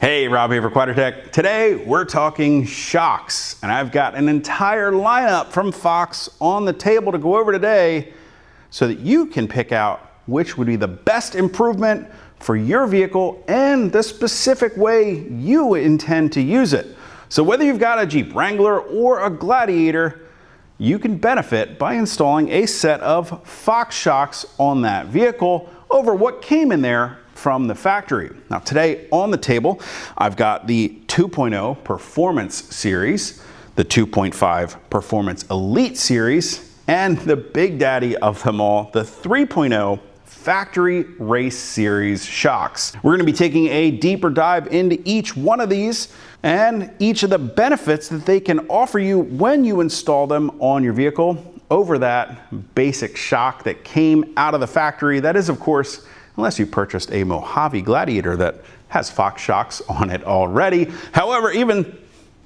Hey, Rob here for Quadratec. Today we're talking shocks, and I've got an entire lineup from Fox on the table to go over today so that you can pick out which would be the best improvement for your vehicle and the specific way you intend to use it. So whether you've got a Jeep Wrangler or a Gladiator, you can benefit by installing a set of Fox shocks on that vehicle over what came in there from the factory. Now today on the table, I've got the 2.0 Performance Series, the 2.5 Performance Elite Series, and the big daddy of them all, the 3.0 Factory Race Series shocks. We're going to be taking a deeper dive into each one of these and each of the benefits that they can offer you when you install them on your vehicle over that basic shock that came out of the factory. That is, of course, unless you purchased a Mojave Gladiator that has Fox shocks on it already. However, even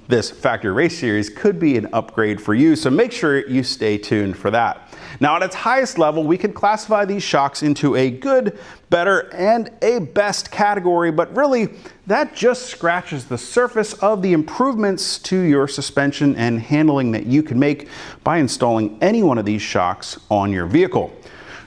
this Factory Race Series could be an upgrade for you, so make sure you stay tuned for that. Now, at its highest level, we could classify these shocks into a good, better, and a best category, but really, that just scratches the surface of the improvements to your suspension and handling that you can make by installing any one of these shocks on your vehicle.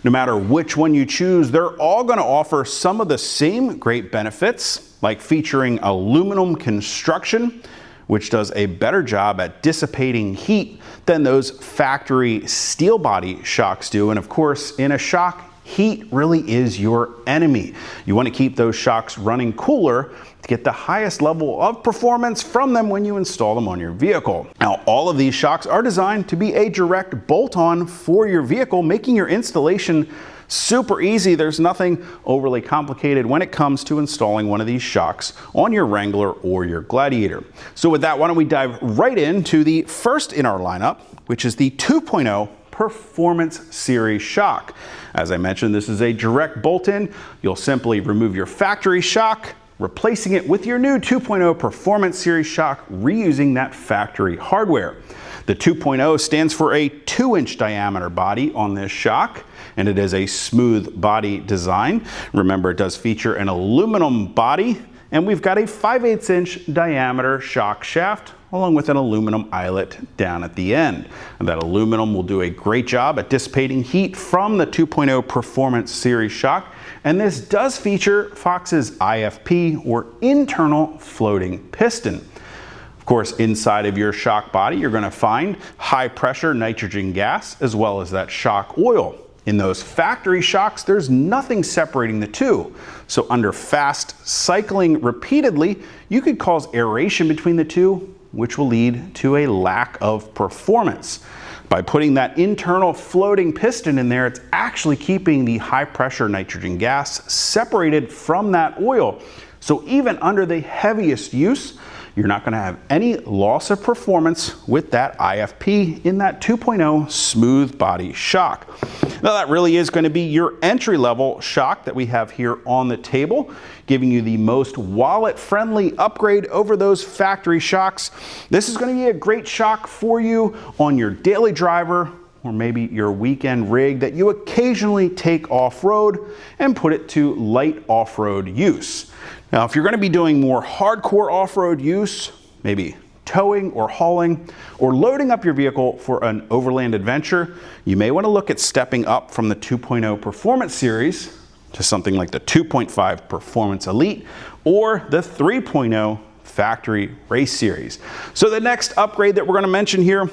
No matter which one you choose, they're all going to offer some of the same great benefits, like featuring aluminum construction, which does a better job at dissipating heat than those factory steel body shocks do. And of course, in a shock, heat really is your enemy. You want to keep those shocks running cooler to get the highest level of performance from them when you install them on your vehicle. Now, all of these shocks are designed to be a direct bolt-on for your vehicle, making your installation super easy. There's nothing overly complicated when it comes to installing one of these shocks on your Wrangler or your Gladiator. So with that, why don't we dive right into the first in our lineup, which is the 2.0 Performance Series shock. As I mentioned, this is a direct bolt-in. You'll simply remove your factory shock, replacing it with your new 2.0 Performance Series shock, reusing that factory hardware. The 2.0 stands for a 2-inch diameter body on this shock, and it is a smooth body design. Remember, it does feature an aluminum body, and we've got a 5/8 inch diameter shock shaft along with an aluminum eyelet down at the end. And that aluminum will do a great job at dissipating heat from the 2.0 Performance Series shock. And this does feature Fox's IFP, or internal floating piston. Of course, inside of your shock body, you're going to find high pressure nitrogen gas as well as that shock oil. In those factory shocks, there's nothing separating the two. So under fast cycling repeatedly, you could cause aeration between the two, which will lead to a lack of performance. By putting that internal floating piston in there, it's actually keeping the high pressure nitrogen gas separated from that oil. So even under the heaviest use, you're not going to have any loss of performance with that IFP in that 2.0 smooth body shock. Now that really is going to be your entry-level shock that we have here on the table, giving you the most wallet-friendly upgrade over those factory shocks. This is going to be a great shock for you on your daily driver or maybe your weekend rig that you occasionally take off-road and put it to light off-road use. Now, if you're going to be doing more hardcore off-road use, maybe towing or hauling or loading up your vehicle for an overland adventure, you may want to look at stepping up from the 2.0 Performance Series to something like the 2.5 Performance Elite or the 3.0 Factory Race Series. So the next upgrade that we're going to mention here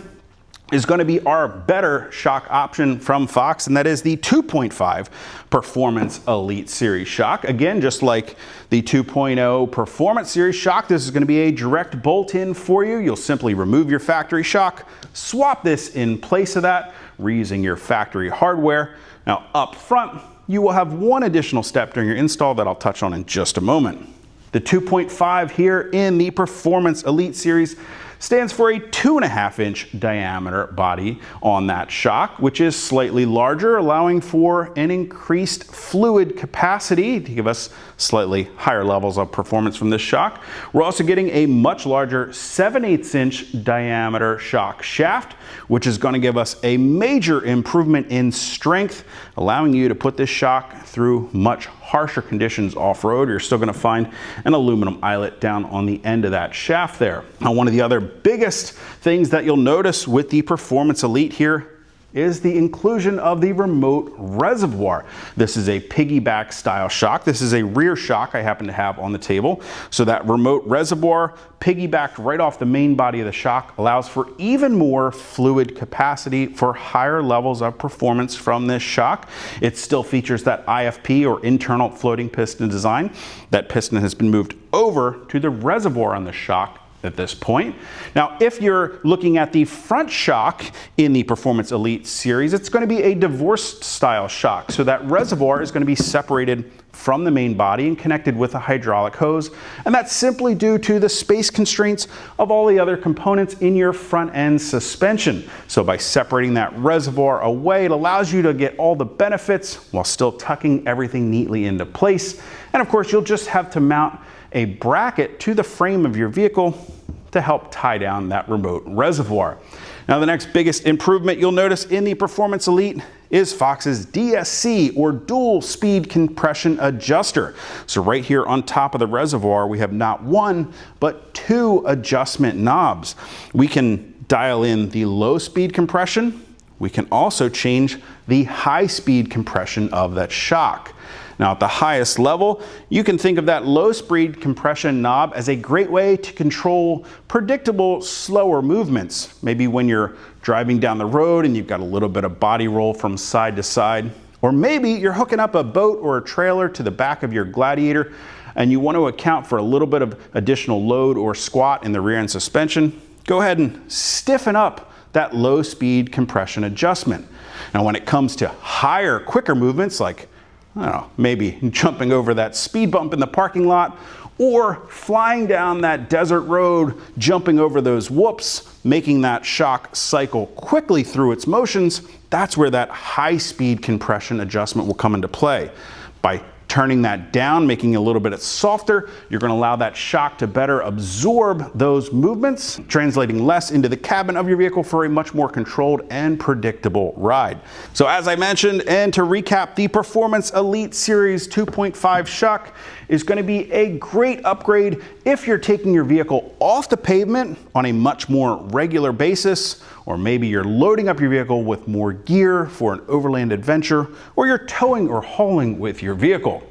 is going to be our better shock option from Fox, and that is the 2.5 Performance Elite Series shock. Again, just like the 2.0 Performance Series shock, this is going to be a direct bolt-in for you. You'll simply remove your factory shock, swap this in place of that, reusing your factory hardware. Now up front, you will have one additional step during your install that I'll touch on in just a moment. The 2.5 here in the Performance Elite Series stands for a 2.5-inch diameter body on that shock, which is slightly larger, allowing for an increased fluid capacity to give us slightly higher levels of performance from this shock. We're also getting a much larger 7/8-inch diameter shock shaft, which is going to give us a major improvement in strength, allowing you to put this shock through much harsher conditions off-road. You're still going to find an aluminum eyelet down on the end of that shaft there. Now, one of the other biggest things that you'll notice with the Performance Elite here is the inclusion of the remote reservoir. This is a piggyback style shock. This is a rear shock I happen to have on the table. So that remote reservoir piggybacked right off the main body of the shock allows for even more fluid capacity for higher levels of performance from this shock. It still features that IFP or internal floating piston design. That piston has been moved over to the reservoir on the shock at this point. Now, if you're looking at the front shock in the Performance Elite series, it's going to be a divorced style shock. So that reservoir is going to be separated from the main body and connected with a hydraulic hose. And that's simply due to the space constraints of all the other components in your front end suspension. So by separating that reservoir away, it allows you to get all the benefits while still tucking everything neatly into place. And of course, you'll just have to mount a bracket to the frame of your vehicle to help tie down that remote reservoir. Now, the next biggest improvement you'll notice in the Performance Elite is Fox's DSC, or dual speed compression adjuster. So right here on top of the reservoir, we have not one, but 2 adjustment knobs. We can dial in the low speed compression. We can also change the high speed compression of that shock. Now, at the highest level, you can think of that low speed compression knob as a great way to control predictable, slower movements. Maybe when you're driving down the road and you've got a little bit of body roll from side to side, or maybe you're hooking up a boat or a trailer to the back of your Gladiator and you want to account for a little bit of additional load or squat in the rear end suspension. Go ahead and stiffen up that low speed compression adjustment. Now, when it comes to higher, quicker movements like I don't know, maybe jumping over that speed bump in the parking lot or flying down that desert road, jumping over those whoops, making that shock cycle quickly through its motions, that's where that high speed compression adjustment will come into play. By turning that down, making it a little bit softer, you're going to allow that shock to better absorb those movements, translating less into the cabin of your vehicle for a much more controlled and predictable ride. So as I mentioned, and to recap, the Performance Elite Series 2.5 shock is going to be a great upgrade if you're taking your vehicle off the pavement on a much more regular basis, or maybe you're loading up your vehicle with more gear for an overland adventure, or you're towing or hauling with your vehicle.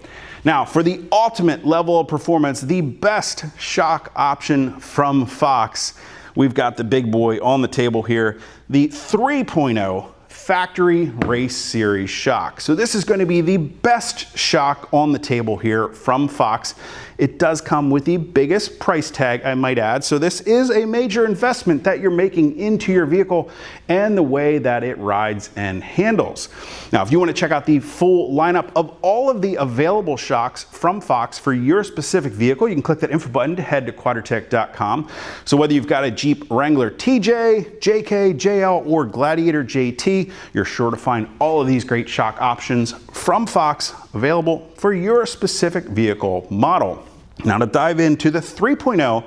Now, for the ultimate level of performance, the best shock option from Fox, we've got the big boy on the table here, the 3.0 Factory Race Series shock. So this is going to be the best shock on the table here from Fox. It does come with the biggest price tag, I might add. So this is a major investment that you're making into your vehicle and the way that it rides and handles. Now, if you want to check out the full lineup of all of the available shocks from Fox for your specific vehicle, you can click that info button to head to quadratec.com. So whether you've got a Jeep Wrangler TJ, JK, JL, or Gladiator JT, you're sure to find all of these great shock options from Fox available for your specific vehicle model. Now, to dive into the 3.0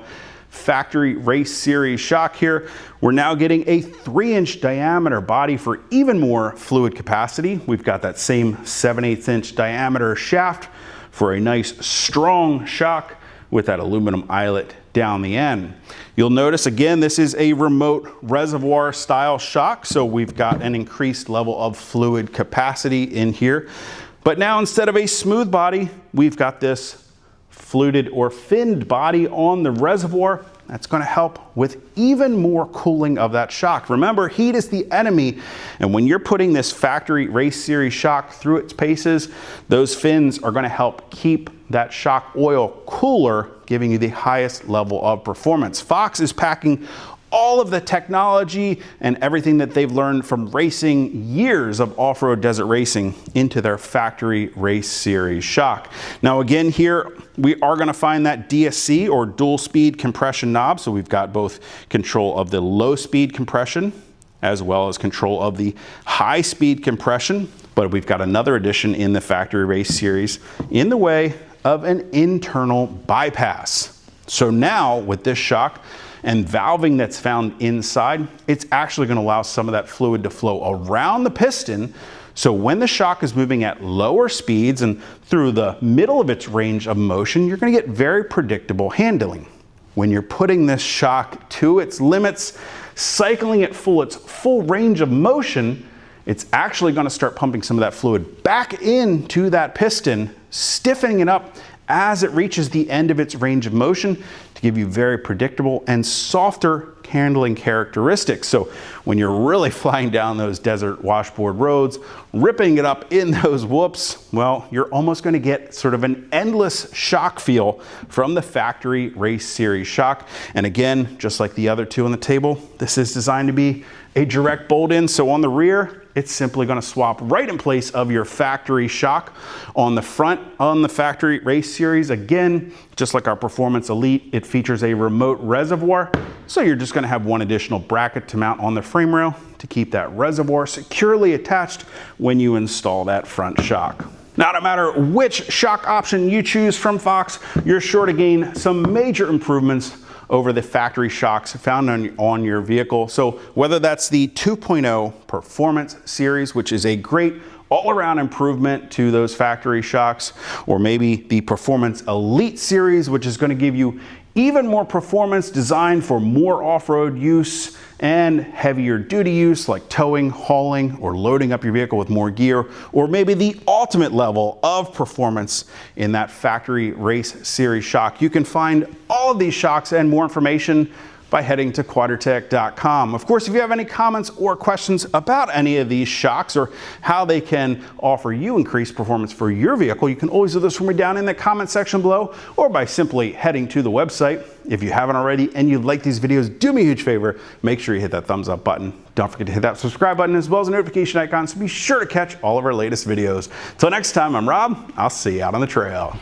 Factory Race Series shock here, we're now getting a 3-inch diameter body for even more fluid capacity. We've got that same 7/8-inch diameter shaft for a nice strong shock with that aluminum eyelet down the end. You'll notice again, this is a remote reservoir style shock, so we've got an increased level of fluid capacity in here. But now, instead of a smooth body, we've got this fluted or finned body on the reservoir. That's going to help with even more cooling of that shock. Remember, heat is the enemy, and when you're putting this Factory Race Series shock through its paces, those fins are going to help keep that shock oil cooler, giving you the highest level of performance. Fox is packing all of the technology and everything that they've learned from racing years of off-road desert racing into their factory race series shock. Now again, here we are going to find that DSC or dual speed compression knob. So we've got both control of the low speed compression as well as control of the high speed compression. But we've got another addition in the factory race series in the way of an internal bypass. So now with this shock and valving that's found inside, it's actually going to allow some of that fluid to flow around the piston. So when the shock is moving at lower speeds and through the middle of its range of motion, you're going to get very predictable handling. When you're putting this shock to its limits, cycling it its full range of motion, it's actually going to start pumping some of that fluid back into that piston, stiffening it up as it reaches the end of its range of motion to give you very predictable and softer handling characteristics. So when you're really flying down those desert washboard roads, ripping it up in those whoops, well, you're almost going to get sort of an endless shock feel from the factory race series shock. And again, just like the other two on the table, this is designed to be a direct bolt in. So on the rear, it's simply going to swap right in place of your factory shock. On the front, on the factory race series, again, just like our Performance Elite, it features a remote reservoir. So you're just going to have one additional bracket to mount on the frame rail to keep that reservoir securely attached when you install that front shock. Now, no matter which shock option you choose from Fox, you're sure to gain some major improvements over the factory shocks found on your vehicle. So whether that's the 2.0 Performance Series, which is a great all-around improvement to those factory shocks, or maybe the Performance Elite Series, which is going to give you even more performance designed for more off-road use and heavier duty use like towing, hauling, or loading up your vehicle with more gear, or maybe the ultimate level of performance in that factory race series shock. You can find all of these shocks and more information by heading to Quadratec.com. Of course, if you have any comments or questions about any of these shocks or how they can offer you increased performance for your vehicle, you can always do this for me down in the comment section below or by simply heading to the website. If you haven't already and you like these videos, do me a huge favor, make sure you hit that thumbs up button. Don't forget to hit that subscribe button as well as the notification icon so be sure to catch all of our latest videos. Till next time, I'm Rob. I'll see you out on the trail.